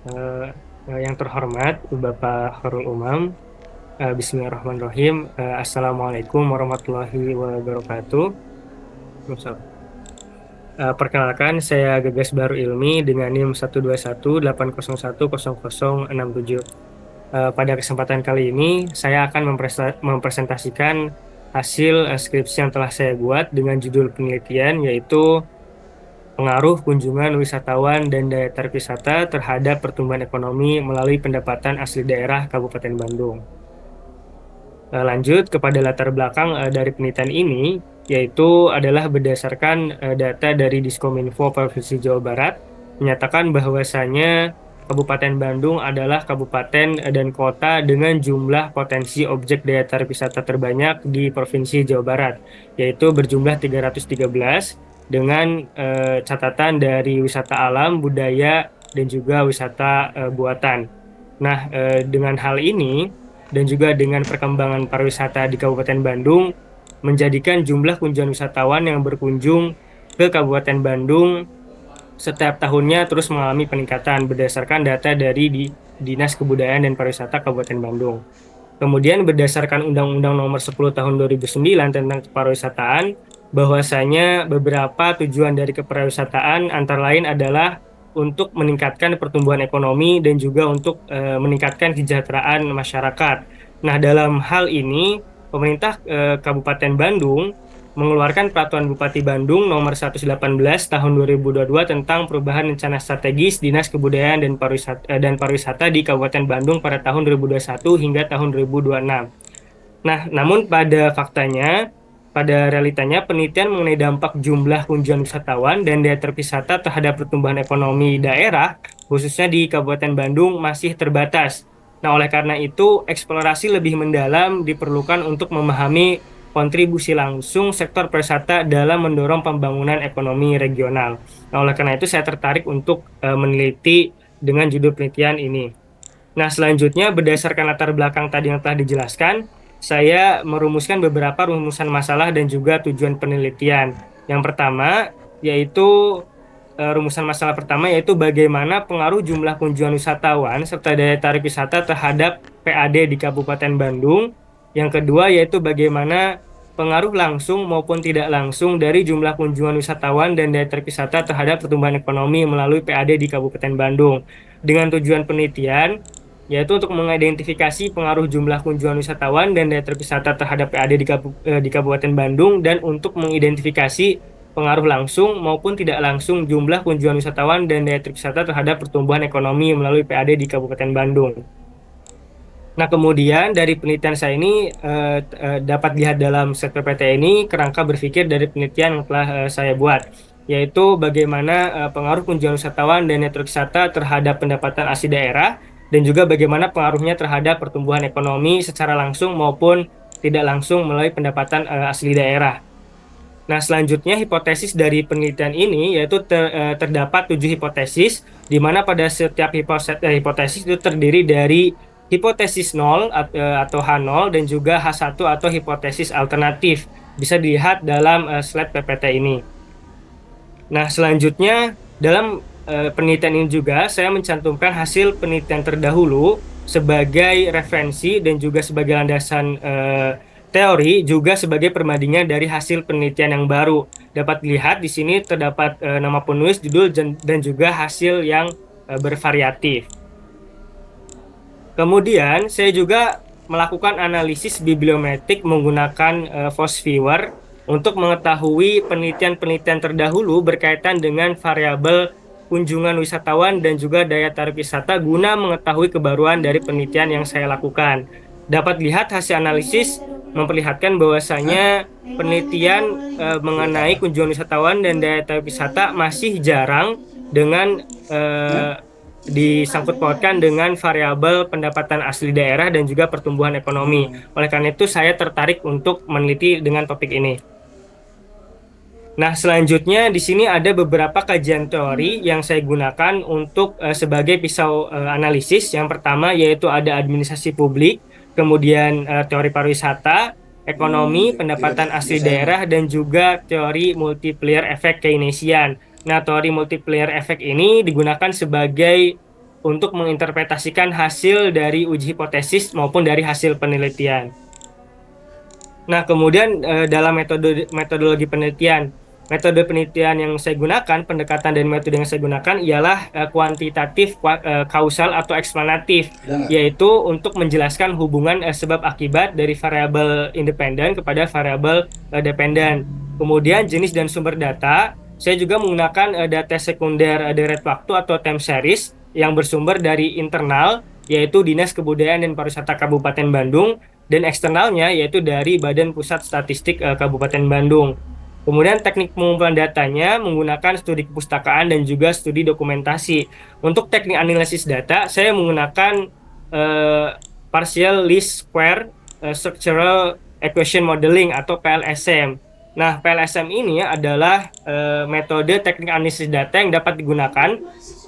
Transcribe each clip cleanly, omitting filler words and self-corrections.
Eh, yang terhormat Bapak Khairul Umam, Bismillahirrahmanirrahim. Assalamualaikum warahmatullahi wabarakatuh. Waalaikumsalam. Perkenalkan, saya Gagas Baru Ilmi dengan NIM 12180100067. Pada kesempatan kali ini, saya akan mempresentasikan hasil skripsi yang telah saya buat dengan judul penelitian, yaitu pengaruh kunjungan wisatawan dan daya tarik wisata terhadap pertumbuhan ekonomi melalui pendapatan asli daerah Kabupaten Bandung. Lanjut kepada latar belakang dari penelitian ini, yaitu adalah berdasarkan data dari Diskominfo Provinsi Jawa Barat, menyatakan bahwasanya Kabupaten Bandung adalah kabupaten dan kota dengan jumlah potensi objek daya tarik wisata terbanyak di Provinsi Jawa Barat, yaitu berjumlah 313 dengan catatan dari wisata alam, budaya, dan juga wisata buatan. Nah, dengan hal ini dan juga dengan perkembangan pariwisata di Kabupaten Bandung, menjadikan jumlah kunjungan wisatawan yang berkunjung ke Kabupaten Bandung setiap tahunnya terus mengalami peningkatan berdasarkan data dari Dinas Kebudayaan dan Pariwisata Kabupaten Bandung. Kemudian berdasarkan Undang-Undang Nomor 10 Tahun 2009 tentang kepariwisataan, bahwasanya beberapa tujuan dari kepariwisataan antara lain adalah untuk meningkatkan pertumbuhan ekonomi dan juga untuk meningkatkan kesejahteraan masyarakat. Nah, dalam hal ini, pemerintah Kabupaten Bandung mengeluarkan Peraturan Bupati Bandung Nomor 118 Tahun 2022 tentang perubahan rencana strategis Dinas Kebudayaan dan Pariwisata di Kabupaten Bandung pada tahun 2021 hingga tahun 2026. Nah, namun pada faktanya, pada realitanya penelitian mengenai dampak jumlah kunjungan wisatawan dan daya tarik wisata terhadap pertumbuhan ekonomi daerah, khususnya di Kabupaten Bandung, masih terbatas. Nah, oleh karena itu, eksplorasi lebih mendalam diperlukan untuk memahami kontribusi langsung sektor pariwisata dalam mendorong pembangunan ekonomi regional. Nah, oleh karena itu, saya tertarik untuk meneliti dengan judul penelitian ini. Nah, selanjutnya berdasarkan latar belakang tadi yang telah dijelaskan, saya merumuskan beberapa rumusan masalah dan juga tujuan penelitian. Yang pertama, yaitu rumusan masalah pertama yaitu bagaimana pengaruh jumlah kunjungan wisatawan serta daya tarik wisata terhadap PAD di Kabupaten Bandung. Yang kedua yaitu bagaimana pengaruh langsung maupun tidak langsung dari jumlah kunjungan wisatawan dan daya tarik wisata terhadap pertumbuhan ekonomi melalui PAD di Kabupaten Bandung. Dengan tujuan penelitian yaitu untuk mengidentifikasi pengaruh jumlah kunjungan wisatawan dan daya tarik wisata terhadap PAD di Kabupaten Bandung dan untuk mengidentifikasi pengaruh langsung maupun tidak langsung jumlah kunjungan wisatawan dan daya tarik wisata terhadap pertumbuhan ekonomi melalui PAD di Kabupaten Bandung. Nah, kemudian dari penelitian saya ini dapat dilihat dalam set PPT ini kerangka berpikir dari penelitian yang telah saya buat, yaitu bagaimana pengaruh kunjungan wisatawan dan network wisata terhadap pendapatan asli daerah dan juga bagaimana pengaruhnya terhadap pertumbuhan ekonomi secara langsung maupun tidak langsung melalui pendapatan asli daerah. Nah, selanjutnya hipotesis dari penelitian ini yaitu terdapat 7 hipotesis, di mana pada setiap hipotesis itu terdiri dari hipotesis 0 atau H0 dan juga H1 atau hipotesis alternatif. Bisa dilihat dalam slide PPT ini. Nah, selanjutnya dalam penelitian ini juga saya mencantumkan hasil penelitian terdahulu sebagai referensi dan juga sebagai landasan teori, juga sebagai perbandingan dari hasil penelitian yang baru. Dapat dilihat di sini terdapat nama penulis, judul, dan juga hasil yang bervariatif. Kemudian saya juga melakukan analisis bibliometrik menggunakan Viewer untuk mengetahui penelitian-penelitian terdahulu berkaitan dengan variabel kunjungan wisatawan dan juga daya tarik wisata guna mengetahui kebaruan dari penelitian yang saya lakukan. Dapat lihat hasil analisis memperlihatkan bahwasanya penelitian mengenai kunjungan wisatawan dan daya tarik wisata masih jarang dengan disangkut pautkan dengan variabel pendapatan asli daerah dan juga pertumbuhan ekonomi. Oleh karena itu, saya tertarik untuk meneliti dengan topik ini. Nah, selanjutnya di sini ada beberapa kajian teori yang saya gunakan untuk sebagai pisau analisis. Yang pertama yaitu ada administrasi publik, kemudian teori pariwisata, ekonomi, pendapatan asli daerah, dan juga teori multiplier efek Keynesian. Nah, teori multiplier efek ini digunakan sebagai untuk menginterpretasikan hasil dari uji hipotesis maupun dari hasil penelitian. Nah, kemudian dalam metodologi penelitian, metode penelitian yang saya gunakan, pendekatan dan metode yang saya gunakan ialah kuantitatif, kausal atau eksplanatif, yaitu untuk menjelaskan hubungan sebab akibat dari variabel independen kepada variabel dependen. Kemudian jenis dan sumber data, saya juga menggunakan data sekunder deret waktu atau time series yang bersumber dari internal, yaitu Dinas Kebudayaan dan Pariwisata Kabupaten Bandung, dan eksternalnya yaitu dari Badan Pusat Statistik Kabupaten Bandung. Kemudian teknik pengumpulan datanya menggunakan studi kepustakaan dan juga studi dokumentasi. Untuk teknik analisis data, saya menggunakan eh, Partial Least Square Structural Equation Modeling atau PLSM. Nah, PLSM ini adalah metode teknik analisis data yang dapat digunakan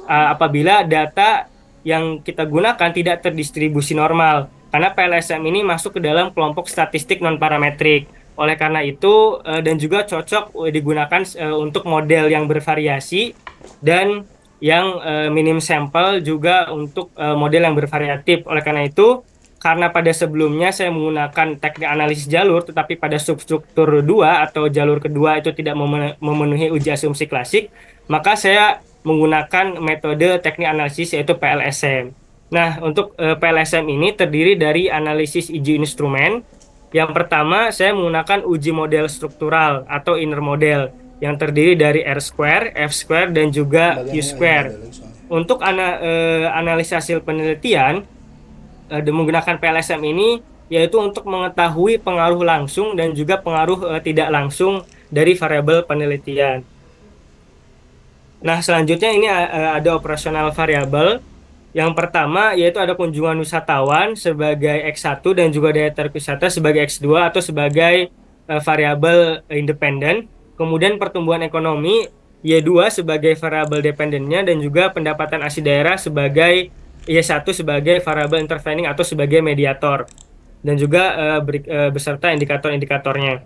apabila data yang kita gunakan tidak terdistribusi normal. Karena PLSM ini masuk ke dalam kelompok statistik non-parametrik. Oleh karena itu, dan juga cocok digunakan untuk model yang bervariasi dan yang minim sampel juga untuk model yang bervariatif. Oleh karena itu, karena pada sebelumnya saya menggunakan teknik analisis jalur, tetapi pada substruktur 2 atau jalur kedua itu tidak memenuhi uji asumsi klasik, maka saya menggunakan metode teknik analisis yaitu PLSM. Nah, untuk PLSM ini terdiri dari analisis uji instrumen. Yang pertama, saya menggunakan uji model struktural atau inner model yang terdiri dari R square, F square, dan juga Q square. Untuk analisa hasil penelitian menggunakan PLSM ini yaitu untuk mengetahui pengaruh langsung dan juga pengaruh tidak langsung dari variabel penelitian. Nah, selanjutnya ini ada operasional variabel. Yang pertama yaitu ada kunjungan wisatawan sebagai X1 dan juga daya tarik wisata sebagai X2 atau sebagai variabel independen. Kemudian pertumbuhan ekonomi Y2 sebagai variabel dependennya dan juga pendapatan asli daerah sebagai Y1 sebagai variabel intervening atau sebagai mediator. Dan juga beserta indikator-indikatornya.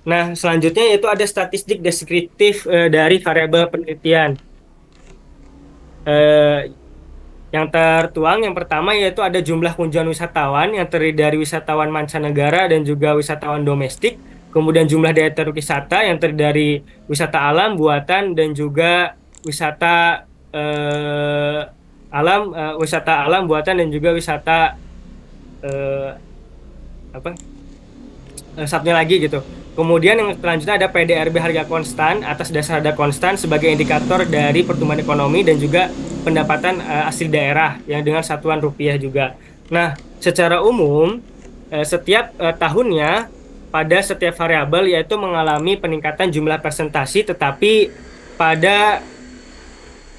Nah, selanjutnya yaitu ada statistik deskriptif dari variabel penelitian. Yang tertuang yang pertama yaitu ada jumlah kunjungan wisatawan yang terdiri dari wisatawan mancanegara dan juga wisatawan domestik. Kemudian jumlah daya tarik wisata yang terdiri dari wisata alam, buatan, dan juga wisata wisata alam, buatan, dan juga wisata apa? Satunya lagi gitu. Kemudian yang selanjutnya ada PDRB harga konstan atas dasar harga konstan sebagai indikator dari pertumbuhan ekonomi dan juga pendapatan asli daerah yang dengan satuan rupiah juga. Nah, secara umum setiap tahunnya pada setiap variabel yaitu mengalami peningkatan jumlah presentasi, tetapi pada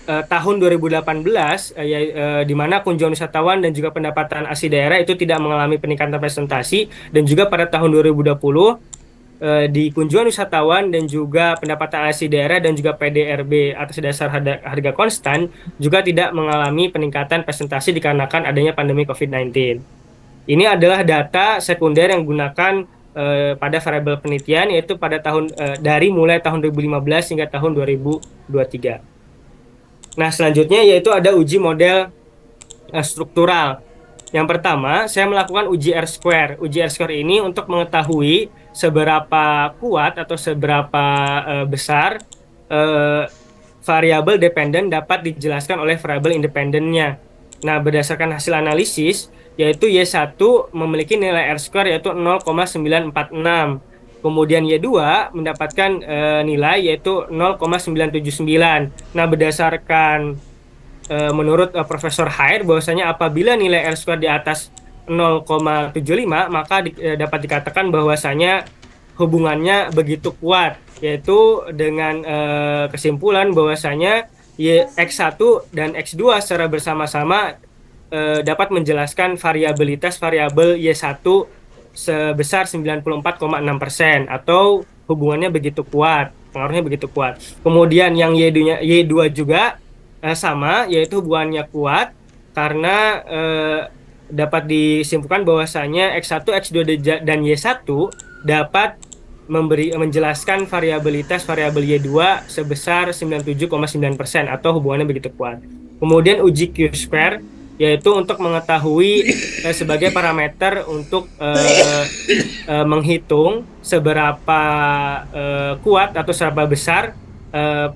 tahun 2018 di mana kunjungan wisatawan dan juga pendapatan asli daerah itu tidak mengalami peningkatan presentasi, dan juga pada tahun 2020 di kunjungan wisatawan dan juga pendapatan asli daerah dan juga PDRB atas dasar harga konstan juga tidak mengalami peningkatan presentasi dikarenakan adanya pandemi COVID-19. Ini adalah data sekunder yang digunakan pada variabel penelitian yaitu pada dari mulai tahun 2015 hingga tahun 2023. Nah, selanjutnya yaitu ada uji model struktural. Yang pertama, saya melakukan uji R-square. Uji R-square ini untuk mengetahui seberapa kuat atau seberapa besar variabel dependen dapat dijelaskan oleh variabel independennya. Nah, berdasarkan hasil analisis, yaitu Y1 memiliki nilai R-square yaitu 0,946. Kemudian Y2 mendapatkan nilai yaitu 0,979. Nah, berdasarkan menurut Profesor Hair bahwasanya apabila nilai R-square di atas 0,75 maka dapat dikatakan bahwasanya hubungannya begitu kuat, yaitu dengan kesimpulan bahwasanya X1 dan X2 secara bersama-sama dapat menjelaskan variabilitas variabel Y1 sebesar 94,6% atau hubungannya begitu kuat, pengaruhnya begitu kuat. Kemudian yang Y2 juga sama, yaitu hubungannya kuat karena dapat disimpulkan bahwasanya X1, X2 dan Y1 dapat menjelaskan variabilitas variabel Y2 sebesar 97,9% atau hubungannya begitu kuat. Kemudian uji Q-square yaitu untuk mengetahui sebagai parameter untuk menghitung seberapa kuat atau seberapa besar eh,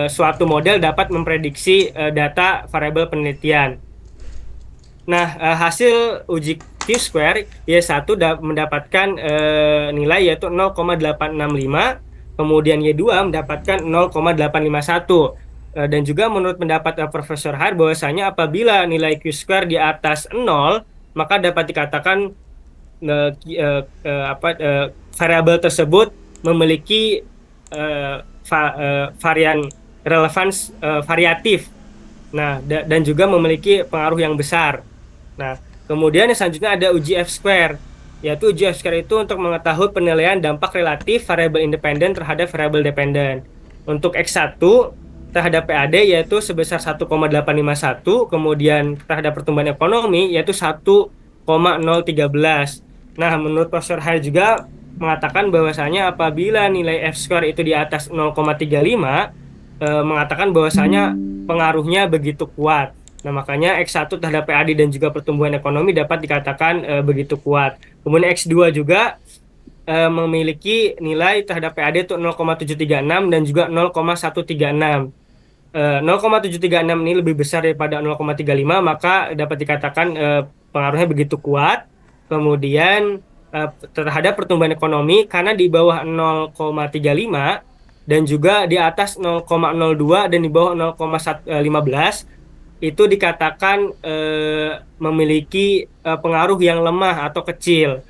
suatu model dapat memprediksi data variabel penelitian. Nah, hasil uji Q-square Y1 mendapatkan nilai yaitu 0,865, kemudian Y2 mendapatkan 0,851. Dan juga menurut pendapat Profesor Har bahwasanya apabila nilai Q-square di atas 0, maka dapat dikatakan eh, apa variabel tersebut memiliki eh, varian relevans variatif. Nah, dan juga memiliki pengaruh yang besar. Nah, kemudian yang selanjutnya ada uji F-square, yaitu uji F-square itu untuk mengetahui penilaian dampak relatif variabel independen terhadap variabel dependen. Untuk X1 terhadap PAD yaitu sebesar 1,851, kemudian terhadap pertumbuhan ekonomi yaitu 1,013. Nah, menurut Profesor Hai juga mengatakan bahwasanya apabila nilai F-square itu di atas 0,35, mengatakan bahwasanya pengaruhnya begitu kuat. Nah, makanya X1 terhadap PAD dan juga pertumbuhan ekonomi dapat dikatakan begitu kuat. Kemudian X2 juga memiliki nilai terhadap PAD itu 0,736 dan juga 0,136. 0,736 ini lebih besar daripada 0,35, maka dapat dikatakan pengaruhnya begitu kuat. Kemudian terhadap pertumbuhan ekonomi karena di bawah 0,35 dan juga di atas 0,02 dan di bawah 0,15 itu dikatakan memiliki pengaruh yang lemah atau kecil.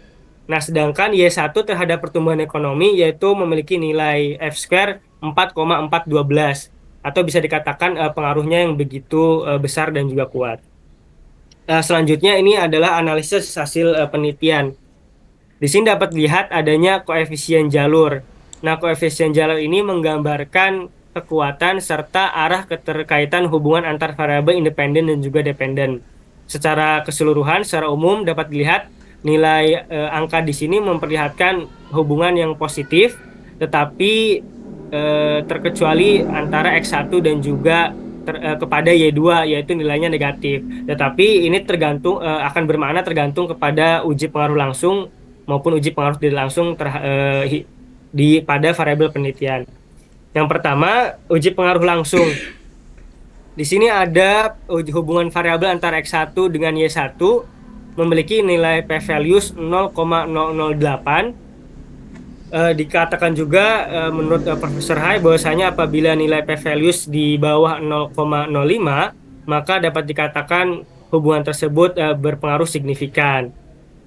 Nah, sedangkan Y1 terhadap pertumbuhan ekonomi yaitu memiliki nilai F-square 4,412 atau bisa dikatakan pengaruhnya yang begitu besar dan juga kuat. Selanjutnya ini adalah analisis hasil penelitian. Di sini dapat dilihat adanya koefisien jalur. Nah, koefisien jalur ini menggambarkan kekuatan serta arah keterkaitan hubungan antar variabel independen dan juga dependen. Secara keseluruhan, secara umum dapat dilihat nilai angka di sini memperlihatkan hubungan yang positif, tetapi terkecuali antara X1 dan juga kepada Y2 yaitu nilainya negatif. Tetapi ini tergantung akan bermakna tergantung kepada uji pengaruh langsung maupun uji pengaruh tidak langsung pada variabel penelitian. Yang pertama, uji pengaruh langsung. Di sini ada hubungan variabel antara X1 dengan Y1 memiliki nilai p-values 0,008. Dikatakan juga menurut Profesor Hai bahwasanya apabila nilai p-values di bawah 0,05 maka dapat dikatakan hubungan tersebut berpengaruh signifikan.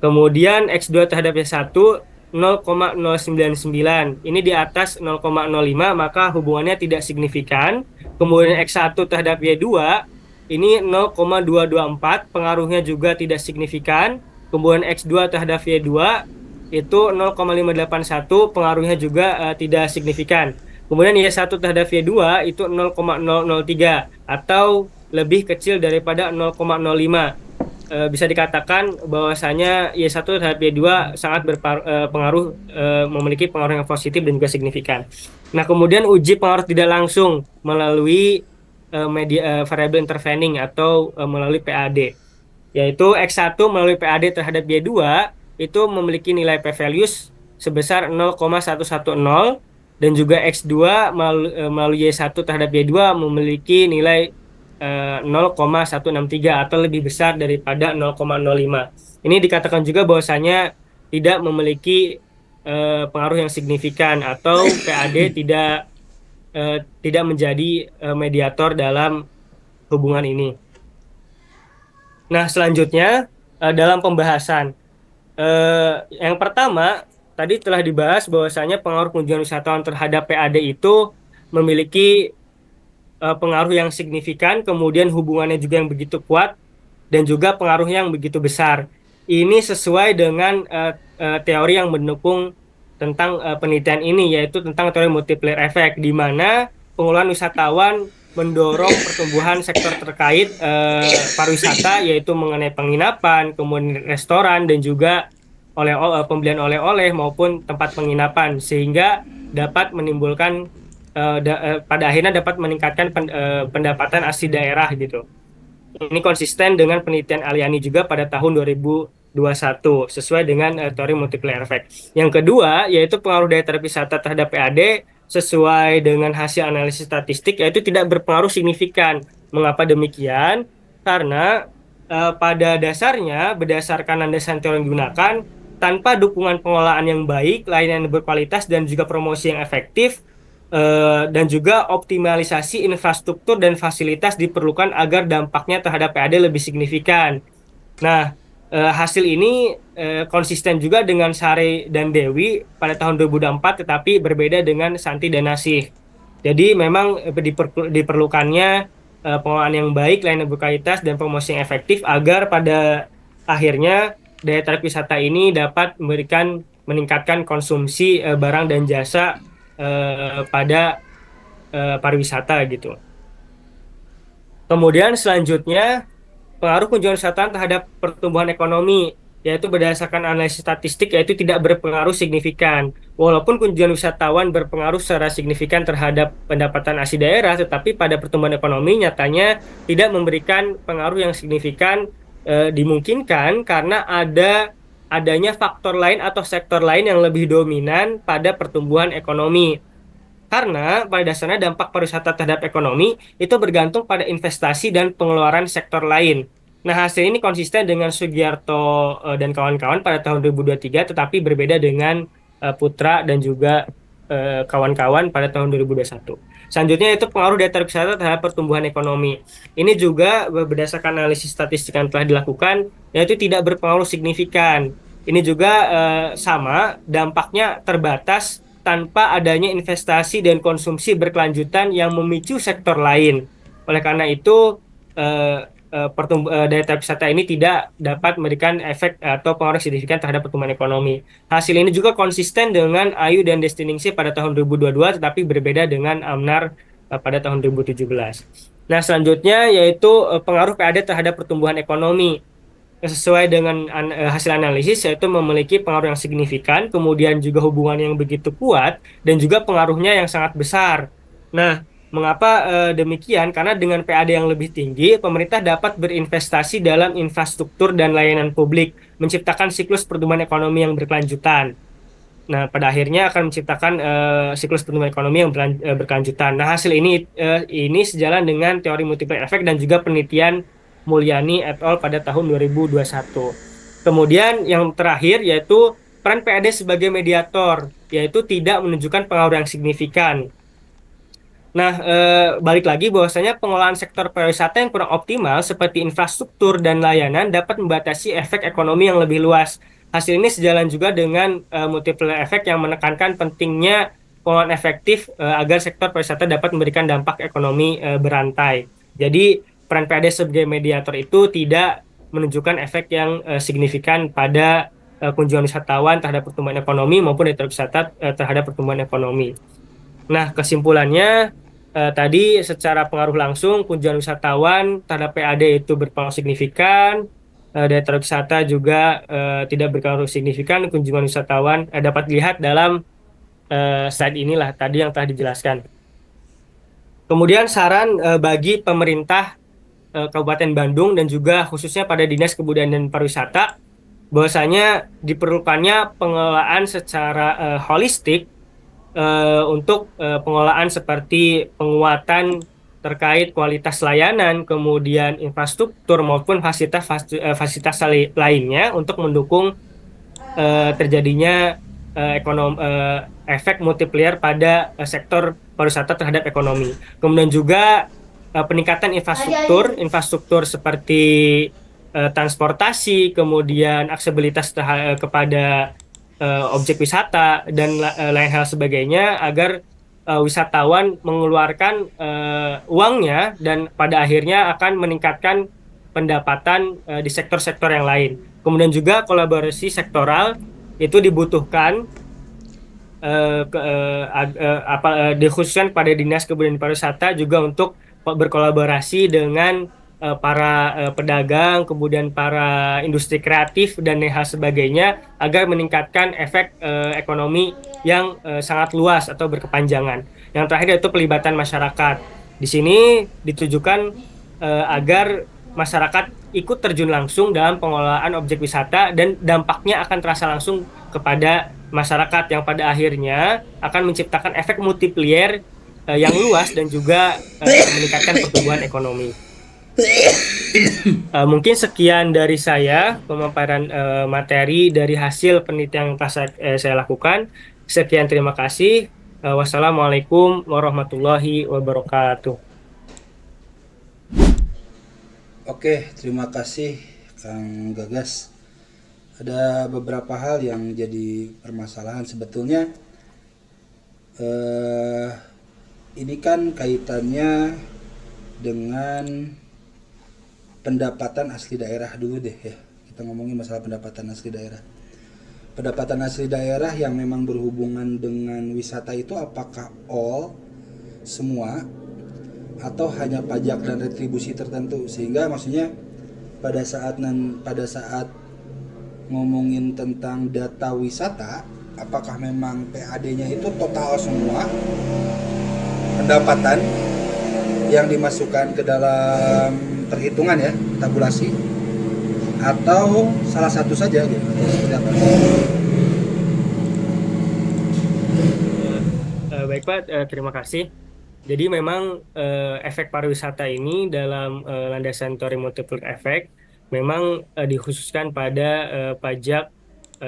Kemudian X2 terhadap Y1 0,099. Ini di atas 0,05 maka hubungannya tidak signifikan. Kemudian X1 terhadap Y2 ini 0,224, pengaruhnya juga tidak signifikan. Kemudian X2 terhadap Y2 itu 0,581, pengaruhnya juga tidak signifikan. Kemudian Y1 terhadap Y2 itu 0,003 atau lebih kecil daripada 0,05. Bisa dikatakan bahwasanya Y1 terhadap Y2 sangat berpengaruh, memiliki pengaruh yang positif dan juga signifikan. Nah, kemudian uji pengaruh tidak langsung melalui variable intervening atau melalui PAD, yaitu X1 melalui PAD terhadap Y2 itu memiliki nilai p-values sebesar 0,110 dan juga X2 melalui Y1 terhadap Y2 memiliki nilai 0,163 atau lebih besar daripada 0,05. Ini dikatakan juga bahwasanya tidak memiliki pengaruh yang signifikan atau PAD tidak menjadi mediator dalam hubungan ini. Nah, selanjutnya dalam pembahasan yang pertama tadi telah dibahas bahwasanya pengaruh kunjungan wisatawan terhadap PAD itu memiliki pengaruh yang signifikan, kemudian hubungannya juga yang begitu kuat, dan juga pengaruh yang begitu besar. Ini sesuai dengan teori yang mendukung tentang penelitian ini, yaitu tentang teori multiplier effect, di mana pengelolaan wisatawan mendorong pertumbuhan sektor terkait pariwisata, yaitu mengenai penginapan, kemudian restoran, dan juga pembelian oleh-oleh maupun tempat penginapan sehingga dapat menimbulkan pada akhirnya dapat meningkatkan pendapatan asli daerah gitu. Ini konsisten dengan penelitian Aliani juga pada tahun 2021 sesuai dengan teori multiplier effect. Yang kedua yaitu pengaruh daya tarik wisata terhadap PAD sesuai dengan hasil analisis statistik yaitu tidak berpengaruh signifikan. Mengapa demikian? Karena pada dasarnya berdasarkan landasan teori yang digunakan tanpa dukungan pengelolaan yang baik, layanan yang berkualitas dan juga promosi yang efektif dan juga optimalisasi infrastruktur dan fasilitas diperlukan agar dampaknya terhadap PAD lebih signifikan. Nah, hasil ini konsisten juga dengan Sari dan Dewi pada tahun 2004, tetapi berbeda dengan Santi dan Nasih. Jadi memang diperlukannya pengelolaan yang baik, layanan berkualitas, dan promosi yang efektif agar pada akhirnya daya tarik wisata ini dapat meningkatkan konsumsi barang dan jasa pada pariwisata gitu. Kemudian selanjutnya pengaruh kunjungan wisatawan terhadap pertumbuhan ekonomi, yaitu berdasarkan analisis statistik, yaitu tidak berpengaruh signifikan. Walaupun kunjungan wisatawan berpengaruh secara signifikan terhadap pendapatan asli daerah, tetapi pada pertumbuhan ekonomi nyatanya tidak memberikan pengaruh yang signifikan, dimungkinkan karena adanya faktor lain atau sektor lain yang lebih dominan pada pertumbuhan ekonomi. Karena pada dasarnya dampak pariwisata terhadap ekonomi itu bergantung pada investasi dan pengeluaran sektor lain. Nah, hasil ini konsisten dengan Sugiarto dan kawan-kawan pada tahun 2023, tetapi berbeda dengan Putra dan juga kawan-kawan pada tahun 2021. Selanjutnya itu pengaruh daya tarik wisata terhadap pertumbuhan ekonomi. Ini juga berdasarkan analisis statistik yang telah dilakukan, yaitu tidak berpengaruh signifikan. Ini juga sama, dampaknya terbatas tanpa adanya investasi dan konsumsi berkelanjutan yang memicu sektor lain. Oleh karena itu, eh, daya tarik wisata ini tidak dapat memberikan efek atau pengaruh signifikan terhadap pertumbuhan ekonomi. Hasil ini juga konsisten dengan Ayu dan Destiningsi pada tahun 2022, tetapi berbeda dengan Amnar pada tahun 2017. Nah, selanjutnya yaitu pengaruh PAD terhadap pertumbuhan ekonomi sesuai dengan hasil analisis yaitu memiliki pengaruh yang signifikan, kemudian juga hubungan yang begitu kuat dan juga pengaruhnya yang sangat besar. Nah, mengapa demikian? Karena dengan PAD yang lebih tinggi, pemerintah dapat berinvestasi dalam infrastruktur dan layanan publik, menciptakan siklus pertumbuhan ekonomi yang berkelanjutan. Nah, pada akhirnya akan menciptakan siklus pertumbuhan ekonomi yang berkelanjutan. Nah, hasil ini sejalan dengan teori multiplier effect dan juga penelitian Mulyani et al. Pada tahun 2021. Kemudian yang terakhir yaitu peran PAD sebagai mediator, yaitu tidak menunjukkan pengaruh yang signifikan. Nah, balik lagi bahwasanya pengelolaan sektor pariwisata yang kurang optimal seperti infrastruktur dan layanan dapat membatasi efek ekonomi yang lebih luas. Hasil ini sejalan juga dengan multiplier effect yang menekankan pentingnya pengelolaan efektif agar sektor pariwisata dapat memberikan dampak ekonomi berantai. Jadi, peran PAD sebagai mediator itu tidak menunjukkan efek yang signifikan pada kunjungan wisatawan terhadap pertumbuhan ekonomi maupun daya tarik wisata terhadap pertumbuhan ekonomi. Nah, kesimpulannya tadi secara pengaruh langsung kunjungan wisatawan terhadap PAD itu berpengaruh signifikan, daya tarik wisata juga tidak berpengaruh signifikan. Kunjungan wisatawan dapat dilihat dalam slide inilah tadi yang telah dijelaskan. Kemudian saran bagi pemerintah Kabupaten Bandung dan juga khususnya pada Dinas Kebudayaan dan Pariwisata bahwasanya diperlukannya pengelolaan secara holistik untuk pengelolaan seperti penguatan terkait kualitas layanan, kemudian infrastruktur maupun fasilitas lainnya untuk mendukung terjadinya efek multiplier pada sektor pariwisata terhadap ekonomi. Kemudian juga peningkatan infrastruktur seperti transportasi, kemudian aksesibilitas kepada objek wisata dan lain hal sebagainya agar wisatawan mengeluarkan uangnya dan pada akhirnya akan meningkatkan pendapatan di sektor-sektor yang lain. Kemudian juga kolaborasi sektoral itu dibutuhkan dikhususkan pada Dinas Kebudayaan dan Pariwisata juga untuk berkolaborasi dengan para pedagang, kemudian para industri kreatif dan hal sebagainya agar meningkatkan efek ekonomi yang sangat luas atau berkepanjangan. Yang terakhir yaitu pelibatan masyarakat. Di sini ditujukan agar masyarakat ikut terjun langsung dalam pengelolaan objek wisata dan dampaknya akan terasa langsung kepada masyarakat yang pada akhirnya akan menciptakan efek multiplier yang luas dan juga meningkatkan pertumbuhan ekonomi. Mungkin sekian dari saya pemaparan materi dari hasil penelitian yang telah saya lakukan. Sekian, terima kasih. Wassalamualaikum warahmatullahi wabarakatuh. Oke, terima kasih Kang Gagas. Ada beberapa hal yang jadi permasalahan sebetulnya. eh ini kan kaitannya dengan pendapatan asli daerah dulu deh ya. Kita ngomongin masalah pendapatan asli daerah. Pendapatan asli daerah yang memang berhubungan dengan wisata itu apakah all semua atau hanya pajak dan retribusi tertentu, sehingga maksudnya pada saat ngomongin tentang data wisata, apakah memang PAD-nya itu total semua pendapatan yang dimasukkan ke dalam perhitungan ya, tabulasi, atau salah satu saja gitu? Seperti apa? Baik Pak, terima kasih. Jadi memang efek pariwisata ini dalam landasan teori multiplier effect memang dikhususkan pada pajak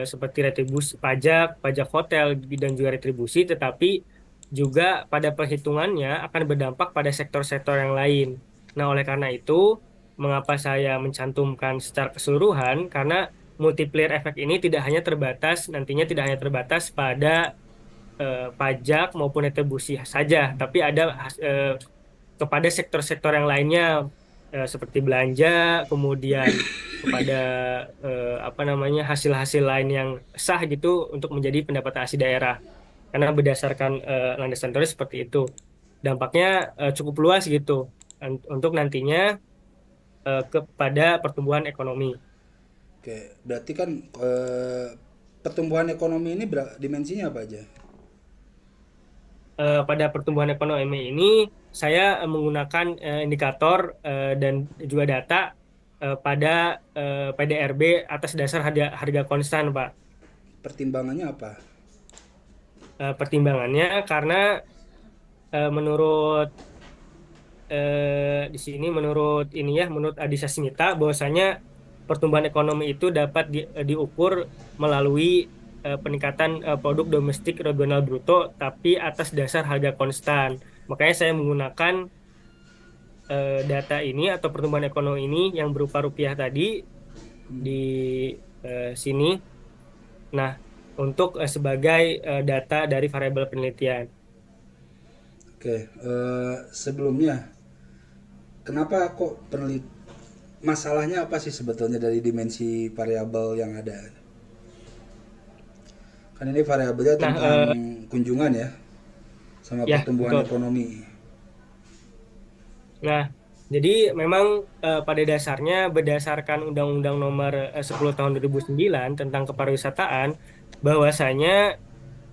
seperti retribusi pajak, pajak hotel dan juga retribusi, tetapi juga pada perhitungannya akan berdampak pada sektor-sektor yang lain. Nah, oleh karena itu, mengapa saya mencantumkan secara keseluruhan? Karena multiplier effect ini nantinya tidak hanya terbatas pada pajak maupun retribusi saja, tapi ada kepada sektor-sektor yang lainnya seperti belanja, kemudian kepada apa namanya hasil-hasil lain yang sah gitu untuk menjadi pendapatan asli daerah. Karena berdasarkan landasan teori seperti itu, dampaknya cukup luas gitu untuk nantinya kepada pertumbuhan ekonomi. Oke, berarti kan pertumbuhan ekonomi ini dimensinya apa aja? Pada pertumbuhan ekonomi ini saya menggunakan indikator dan juga data pada PDRB atas dasar harga harga konstan, Pak. Pertimbangannya apa? Pertimbangannya karena menurut di sini menurut Adi Sasmita bahwasanya pertumbuhan ekonomi itu dapat diukur melalui peningkatan produk domestik regional bruto tapi atas dasar harga konstan. Makanya saya menggunakan data ini atau pertumbuhan ekonomi ini yang berupa rupiah tadi di sini. Nah, untuk sebagai data dari variabel penelitian. Oke, sebelumnya kenapa kok masalahnya apa sih sebetulnya dari dimensi variabel yang ada? Kan ini variabelnya Nah, tentang kunjungan ya, sama ya pertumbuhan betul. ekonomi. Nah, jadi memang pada dasarnya berdasarkan Undang-Undang Nomor 10 Tahun 2009 tentang kepariwisataan, bahwasanya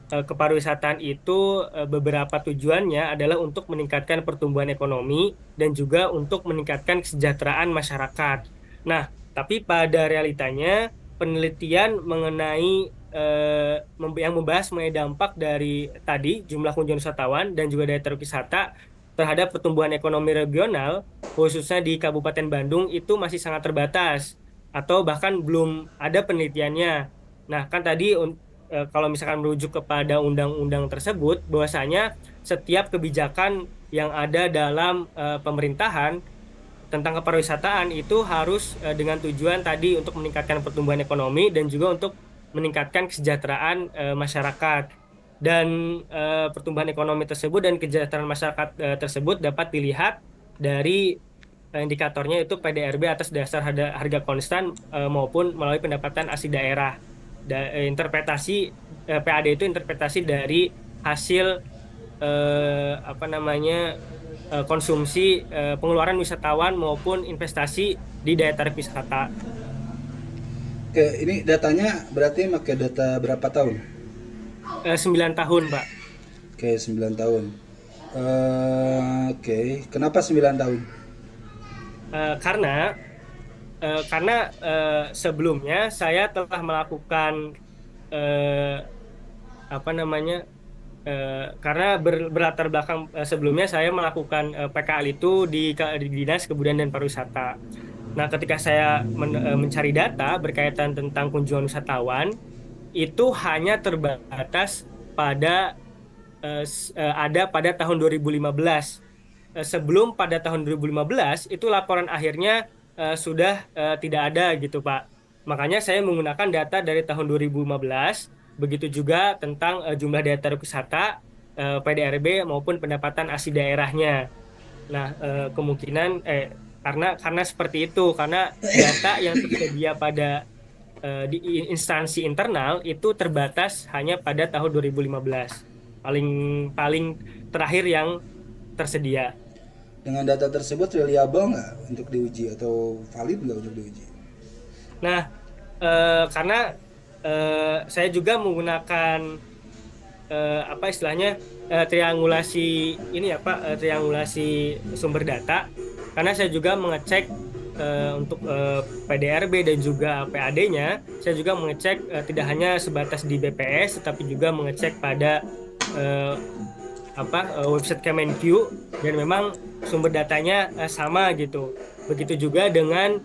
kepariwisataan itu beberapa tujuannya adalah untuk meningkatkan pertumbuhan ekonomi dan juga untuk meningkatkan kesejahteraan masyarakat. Nah, tapi pada realitanya penelitian mengenai yang membahas mengenai dampak dari tadi jumlah kunjungan wisatawan dan juga daya tarik wisata terhadap pertumbuhan ekonomi regional, khususnya di Kabupaten Bandung itu masih sangat terbatas atau bahkan belum ada penelitiannya. Nah, kan tadi kalau misalkan merujuk kepada undang-undang tersebut, bahwasanya setiap kebijakan yang ada dalam pemerintahan tentang kepariwisataan itu harus dengan tujuan tadi untuk meningkatkan pertumbuhan ekonomi dan juga untuk meningkatkan kesejahteraan masyarakat. Dan pertumbuhan ekonomi tersebut dan kesejahteraan masyarakat tersebut dapat dilihat dari indikatornya itu PDRB atas dasar harga, harga konstan maupun melalui pendapatan asli daerah. Interpretasi PAD itu interpretasi dari hasil apa namanya konsumsi pengeluaran wisatawan maupun investasi di daya tarik wisata. Oke, ini datanya berarti pakai data berapa tahun? 9 tahun, Pak. Oke, 9 tahun. Oke, kenapa 9 tahun? Karena sebelumnya saya telah melakukan eh, apa namanya karena berlatar belakang sebelumnya saya melakukan PKL itu di Dinas Kebudayaan dan Pariwisata. Nah, ketika saya mencari data berkaitan tentang kunjungan wisatawan, itu hanya terbatas pada ada pada tahun 2015. Sebelum pada tahun 2015 itu laporan akhirnya sudah tidak ada gitu, Pak. Makanya saya menggunakan data dari tahun 2015, begitu juga tentang jumlah daya tarik wisata, PDRB maupun pendapatan asli daerahnya. Nah, karena seperti itu, karena data yang tersedia pada di instansi internal itu terbatas hanya pada tahun 2015. Paling paling terakhir yang tersedia. Dengan data tersebut reliable nggak untuk diuji atau valid nggak untuk diuji? Nah, karena saya juga menggunakan apa istilahnya triangulasi ini ya Pak, triangulasi sumber data. Karena saya juga mengecek untuk PDRB dan juga PAD-nya, saya juga mengecek tidak hanya sebatas di BPS, tetapi juga mengecek pada eh, website Kemenq dan memang sumber datanya sama gitu. Begitu juga dengan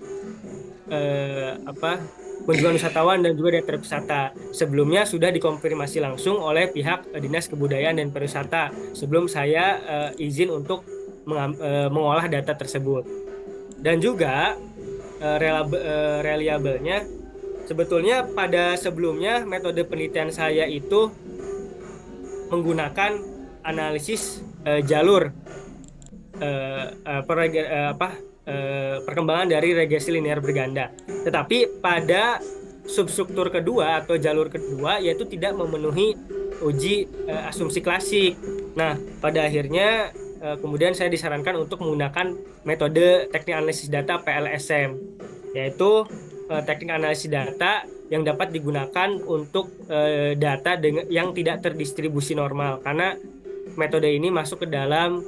apa kunjungan wisatawan dan juga data wisata. Sebelumnya sudah dikonfirmasi langsung oleh pihak Dinas Kebudayaan dan Pariwisata sebelum saya izin untuk mengolah data tersebut. Dan juga reliabelnya sebetulnya pada sebelumnya metode penelitian saya itu menggunakan analisis jalur perkembangan dari regresi linear berganda. Tetapi pada substruktur kedua atau jalur kedua yaitu tidak memenuhi uji asumsi klasik. Nah, pada akhirnya kemudian saya disarankan untuk menggunakan metode teknik analisis data PLSM, yaitu teknik analisis data yang dapat digunakan untuk data yang tidak terdistribusi normal karena metode ini masuk ke dalam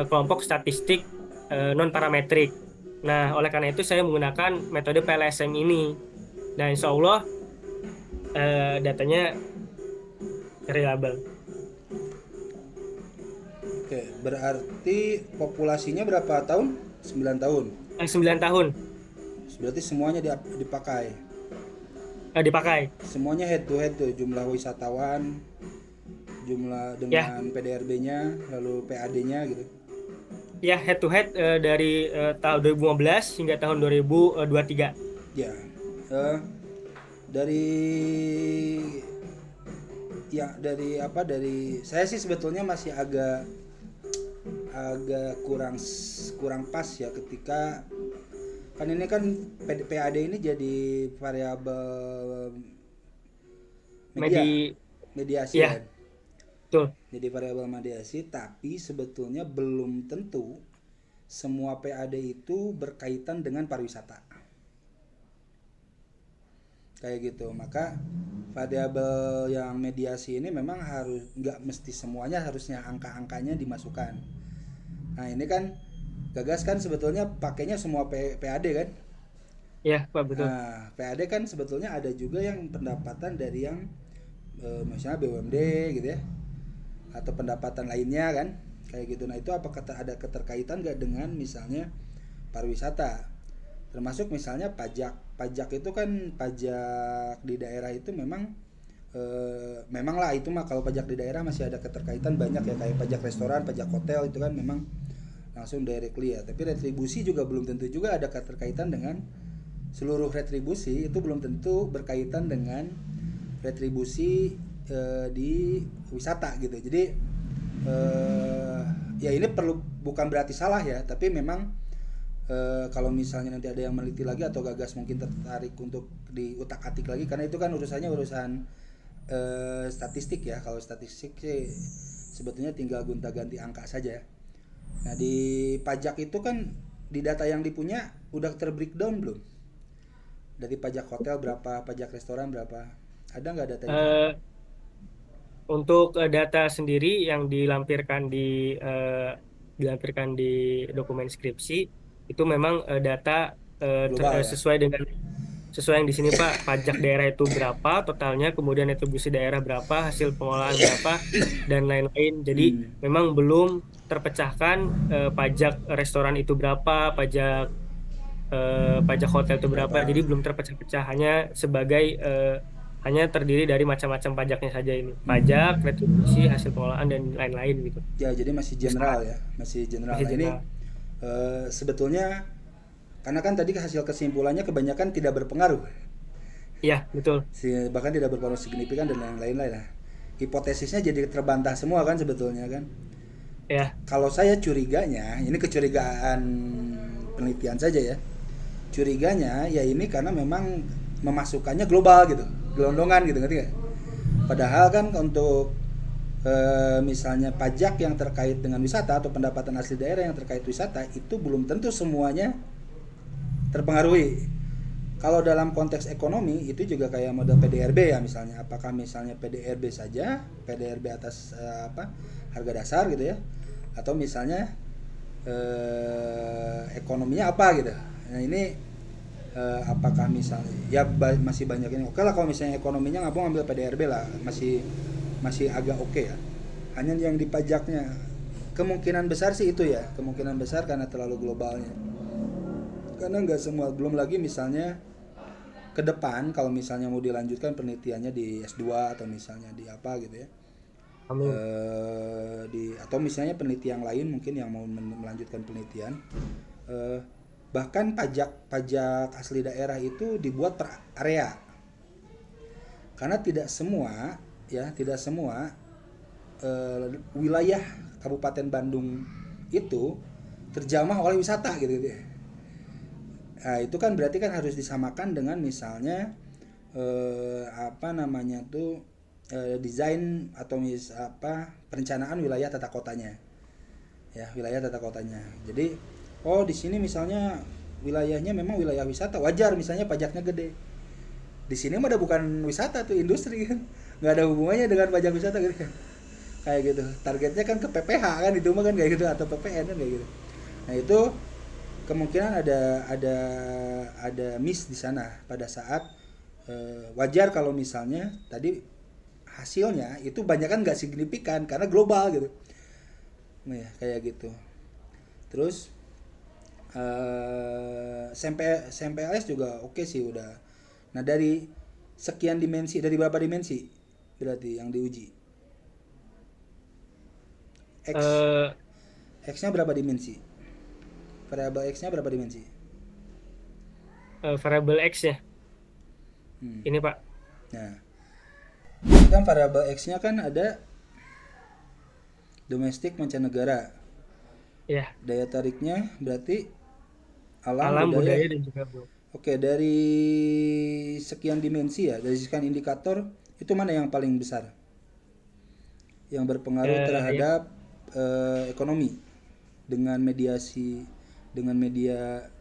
kelompok statistik non parametrik. Nah, oleh karena itu saya menggunakan metode PLSM ini. Nah, insya Allah datanya reliable. Oke, berarti populasinya berapa tahun? 9 tahun. 9 tahun Berarti semuanya dipakai. dipakai. Semuanya head to head tuh, jumlah wisatawan, jumlah Ya, dengan PDRB-nya, lalu PAD-nya gitu. ya head to head dari tahun 2015 hingga tahun 2023. Ya, eh, dari dari apa dari saya sih sebetulnya masih agak agak kurang kurang pas ya ketika kan ini kan PAD ini jadi variabel media Medi, mediasi ya, kan, betul. jadi variabel mediasi, tapi sebetulnya belum tentu semua PAD itu berkaitan dengan pariwisata kayak gitu. Maka variabel yang mediasi ini memang harus nggak mesti semuanya harusnya angka-angkanya dimasukkan. Nah ini kan Gagas kan sebetulnya pakainya semua PAD kan. Ya, Pak, betul. Nah, PAD kan sebetulnya ada juga yang pendapatan dari yang misalnya BUMD gitu ya, atau pendapatan lainnya kan, kayak gitu. Nah itu apakah ada keterkaitan nggak dengan misalnya pariwisata? Termasuk misalnya pajak. Pajak itu kan pajak di daerah itu memang memang lah itu mah kalau pajak di daerah masih ada keterkaitan banyak ya, kayak pajak restoran, pajak hotel itu kan memang langsung directly ya. Tapi retribusi juga belum tentu juga ada keterkaitan dengan seluruh retribusi, itu belum tentu berkaitan dengan retribusi di wisata gitu. Jadi ya ini perlu, bukan berarti salah ya, tapi memang kalau misalnya nanti ada yang meneliti lagi atau Gagas mungkin tertarik untuk diutak-atik lagi, karena itu kan urusannya urusan statistik ya. Kalau statistik sih sebetulnya tinggal gonta-ganti angka saja. Nah, di pajak itu kan di data yang dipunya udah ter-breakdown belum? Dari pajak hotel berapa, pajak restoran berapa? Ada nggak data itu? Eh, untuk data sendiri yang eh, dilampirkan di dokumen skripsi itu memang data Global ya? sesuai yang di sini Pak, pajak daerah itu berapa totalnya, kemudian retribusi daerah berapa, hasil pengolahan berapa, dan lain-lain. Jadi Hmm. memang belum terpecahkan pajak restoran itu berapa, pajak hotel itu berapa. Berapa? Jadi belum terpecah-pecah, hanya terdiri dari macam-macam pajaknya saja ini. Pajak, Hmm. retribusi, hasil pengolahan, dan lain-lain gitu. Ya, jadi masih Besar, general ya, masih general. masih Nah, ini general. sebetulnya karena kan tadi hasil kesimpulannya kebanyakan tidak berpengaruh, Iya, betul. bahkan tidak berpengaruh signifikan dan lain-lain lah. Hipotesisnya jadi terbantah semua kan sebetulnya kan. Ya, Kalau saya curiganya, ini kecurigaan penelitian saja ya. Curiganya ya ini karena memang memasukkannya global gitu, gelondongan gitu, ngerti gak? Padahal kan untuk misalnya pajak yang terkait dengan wisata atau pendapatan asli daerah yang terkait wisata itu belum tentu semuanya terpengaruhi. Kalau dalam konteks ekonomi itu juga kayak model PDRB ya misalnya, apakah misalnya PDRB saja, PDRB atas harga dasar gitu ya, atau misalnya ekonominya apa gitu. Nah ini apakah misalnya ya masih banyak ini oke lah kalau misalnya ekonominya ngabung ambil PDRB lah masih masih agak oke ya. Hanya yang di pajaknya kemungkinan besar sih itu ya, kemungkinan besar karena terlalu globalnya. Karena nggak semua, belum lagi misalnya ke depan kalau misalnya mau dilanjutkan penelitiannya di S2 atau misalnya di apa gitu ya. amin. Di atau misalnya penelitian lain mungkin yang mau melanjutkan penelitian eh, bahkan pajak pajak asli daerah itu dibuat per area karena tidak semua ya tidak semua wilayah Kabupaten Bandung itu terjamah oleh wisata gitu, gitu ya. Nah, itu kan berarti kan harus disamakan dengan misalnya apa namanya tuh desain atau perencanaan wilayah tata kotanya. Ya, wilayah tata kotanya. Jadi, oh di sini misalnya wilayahnya memang wilayah wisata, wajar misalnya pajaknya gede. Di sini mah ada bukan wisata tuh industri kan. Nggak ada hubungannya dengan pajak wisata gitu kan. Kayak gitu. Targetnya kan ke PPH kan itu mah kan kayak gitu atau PPN kan kayak gitu. Nah, itu kemungkinan ada miss di sana pada saat wajar kalau misalnya tadi hasilnya itu banyak kan nggak signifikan karena global gitu. Nah, ya, kayak gitu. Terus SMPLS juga oke sih udah. Nah, dari sekian dimensi, dari berapa dimensi berarti yang diuji? X. Eh, X-nya berapa dimensi? Variabel X-nya berapa dimensi? Variable X ya, Hmm. ini Pak. Nah, kan variabel X-nya kan ada domestik mancanegara. Ya, Daya tariknya berarti alam alam, budaya, budaya. dan juga bu. Oke, dari sekian dimensi ya, dari sekian indikator itu mana yang paling besar? Yang berpengaruh Ya, terhadap ekonomi dengan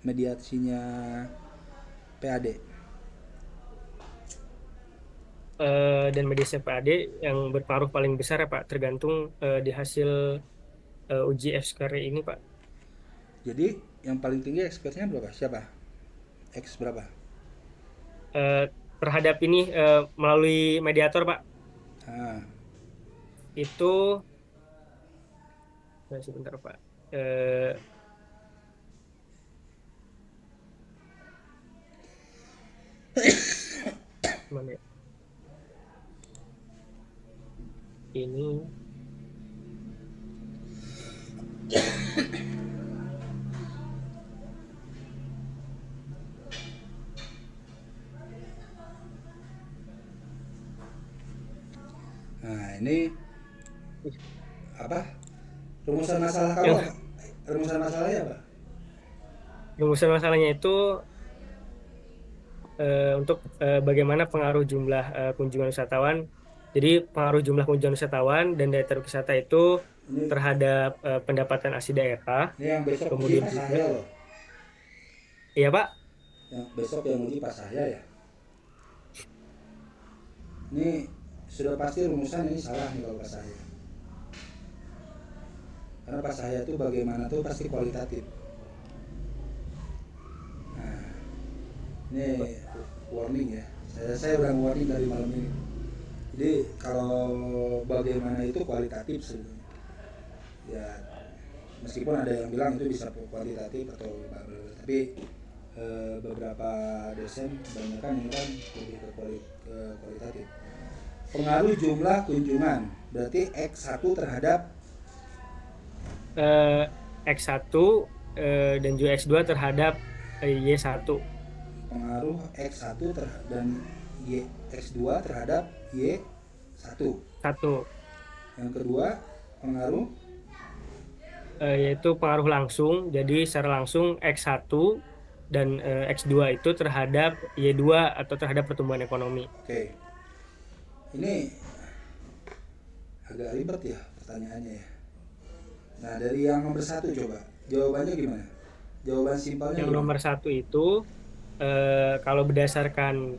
mediasinya PAD. dan media CPAD yang berpengaruh paling besar ya Pak, tergantung di hasil uji F-score ini Pak. Jadi yang paling tinggi expertnya berapa? Siapa? X berapa? Eh, Terhadap ini melalui mediator Pak, Ah, itu sebentar Pak. Eh, Mana ya? Ini nah ini apa? Rumusan masalah kamu yang apa? Rumusan masalahnya apa? rumusan masalahnya itu untuk bagaimana pengaruh jumlah kunjungan wisatawan. Jadi pengaruh jumlah kunjungan wisatawan dan daya tarik wisata itu Ini terhadap pendapatan asli daerah. ini yang besok uji Kemudian pas juga, saya loh. iya Pak, Yang besok yang uji pas saya ya. Ini sudah pasti rumusan ini salah nih kalau pas saya. Karena pas saya tuh bagaimana tuh pasti kualitatif. Nah, ini warning ya. Saya udah warning dari malam ini. Jadi kalau bagaimana itu kualitatif sebenarnya. Ya meskipun ada yang bilang itu bisa kualitatif atau tapi beberapa dosen kebanyakan ini kan lebih ke kualitatif. Pengaruh jumlah kunjungan berarti X1 terhadap eh, X1 dan juga X2 terhadap Y1. pengaruh X1 dan X2 terhadap Y1. Satu, Yang kedua, pengaruh yaitu pengaruh langsung. Jadi secara langsung X1 dan X2 itu terhadap Y2 atau terhadap pertumbuhan ekonomi. oke. Ini agak ribet ya pertanyaannya ya. Nah, dari yang nomor satu coba. Jawabannya gimana? Jawaban simpelnya Yang gimana? nomor satu itu kalau berdasarkan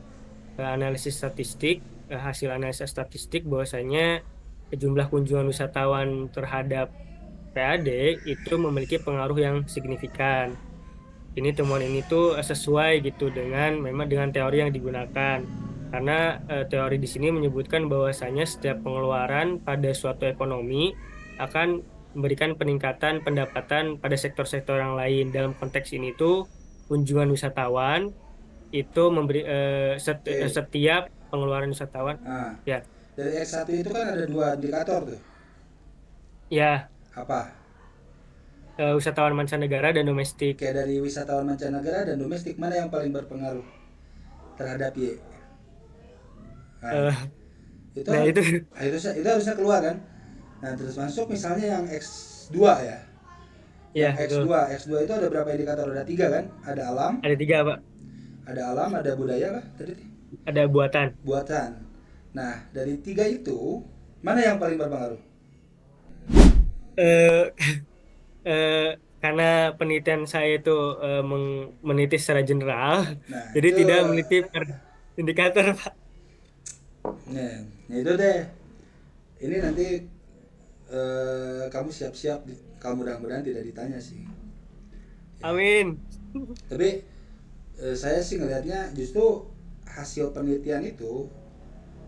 analisis statistik, hasil analisis statistik bahwasanya jumlah kunjungan wisatawan terhadap PAD itu memiliki pengaruh yang signifikan. Ini temuan ini tuh sesuai gitu dengan memang dengan teori yang digunakan. Karena teori di sini menyebutkan bahwasanya setiap pengeluaran pada suatu ekonomi akan memberikan peningkatan pendapatan pada sektor-sektor yang lain. Dalam konteks ini tuh kunjungan wisatawan itu memberi Oke. setiap pengeluaran wisatawan Nah, ya dari X1 itu kan ada dua indikator tuh. ya Apa? wisatawan mancanegara dan domestik. Kayak dari wisatawan mancanegara dan domestik mana yang paling berpengaruh terhadap Y? Nah, Eh, itu nah itu harusnya keluar kan? Nah, terus masuk misalnya yang X2 ya. Yang ya betul. X2 itu ada berapa indikator? Ada tiga kan? Ada tiga Pak. Ada alam, ada budaya kah? Tadi Ada buatan. buatan. Nah, dari tiga itu mana yang paling berpengaruh? eh eh, karena penelitian saya itu meneliti secara general, Nah, jadi itu tidak meneliti per indikator, Pak. nah itu deh. Ini nanti kamu siap-siap kalau mudah-mudahan tidak ditanya sih. Ya. Amin. Tapi saya sih ngelihatnya justru hasil penelitian itu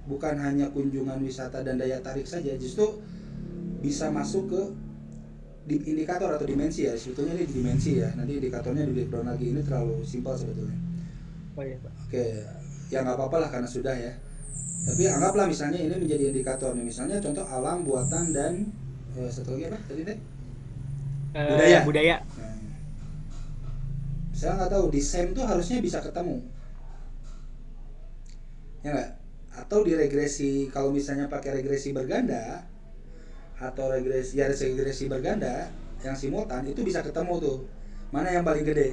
bukan hanya kunjungan wisata dan daya tarik saja, justru bisa masuk ke di indikator atau dimensi ya. Sebetulnya ini dimensi ya. Nanti indikatornya di background lagi, ini terlalu simpel sebetulnya. Oh iya, Pak. Oke, ya nggak apa-apa lah karena sudah ya. Tapi anggaplah misalnya ini menjadi indikator nih. Misalnya contoh alam, buatan dan satu lagi apa tadi teh? Budaya. Budaya. Nah, saya nggak tahu di SEM tuh harusnya bisa ketemu, ya nggak? Atau di regresi kalau misalnya pakai regresi berganda atau regresi berganda yang simultan itu bisa ketemu tuh mana yang paling gede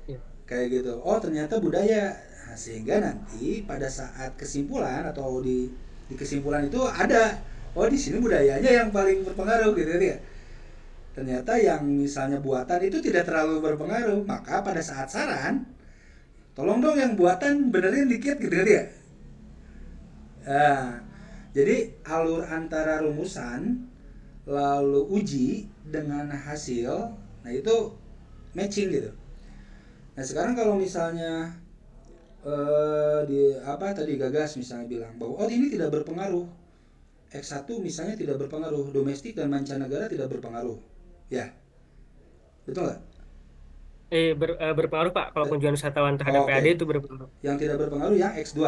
Ya. kayak gitu. Oh ternyata budaya. Nah, sehingga nanti pada saat kesimpulan atau di kesimpulan itu ada oh di sini budayanya yang paling berpengaruh gitu ya. Ternyata yang misalnya buatan itu tidak terlalu berpengaruh, maka pada saat saran tolong dong yang buatan benerin dikit gitu ya. Nah, jadi alur antara rumusan lalu uji dengan hasil, nah itu matching gitu. Nah sekarang kalau misalnya di apa tadi Gagas misalnya bilang bahwa oh ini tidak berpengaruh, X1 misalnya tidak berpengaruh, domestik dan mancanegara tidak berpengaruh, ya betul nggak? Berpengaruh Pak kalau kunjungan wisatawan terhadap Oh, oke, PAD itu berpengaruh. yang tidak berpengaruh yang X2.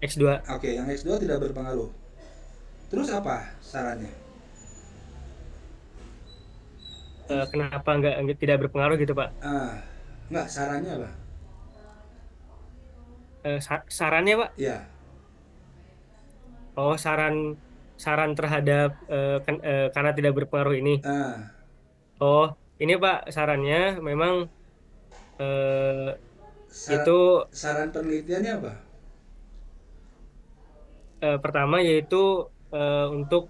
X2. Oke, yang X2 tidak berpengaruh. Terus apa sarannya? Kenapa tidak berpengaruh gitu Pak? Ah, nggak sarannya apa? Sarannya Pak? Ya, Oh, saran saran terhadap karena tidak berpengaruh ini. ah, Oh, ini Pak sarannya memang itu saran saran penelitiannya apa? pertama yaitu untuk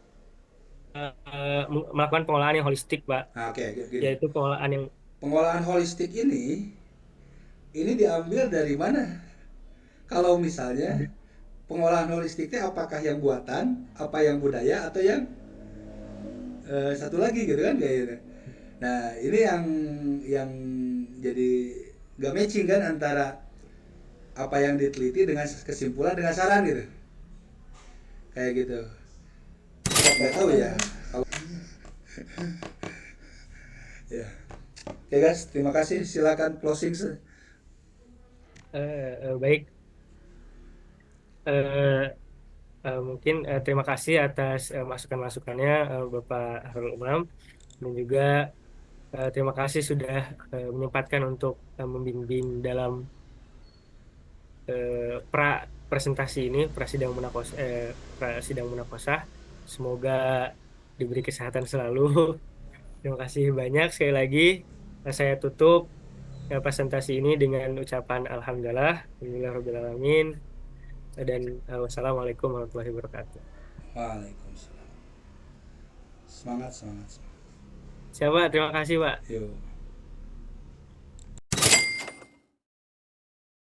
melakukan pengolahan yang holistik, Pak, Nah, oke, gini. yaitu pengolahan yang Pengolahan holistik ini diambil dari mana? Kalau misalnya pengolahan holistiknya apakah yang buatan, apa yang budaya, atau yang satu lagi gitu kan kayak gitu. Nah, ini yang jadi gak matching kan antara apa yang diteliti dengan kesimpulan dengan saran gitu. Kayak gitu. Nggak tahu ya. Kalau ya. Oke guys, terima kasih. Silakan closing. baik. eh, Mungkin terima kasih atas masukan-masukannya, Bapak Harul Umam, dan juga terima kasih sudah menyempatkan untuk membimbing dalam pra presentasi ini, prasidang munakosah. Semoga diberi kesehatan selalu. Terima kasih banyak sekali lagi. Saya tutup presentasi ini dengan ucapan Alhamdulillah, Alhamdulillahirobbilalamin, dan wassalamualaikum warahmatullahi wabarakatuh. Waalaikumsalam. Semangat, semangat, semangat. Siapa? Terima kasih, Pak. Yuk.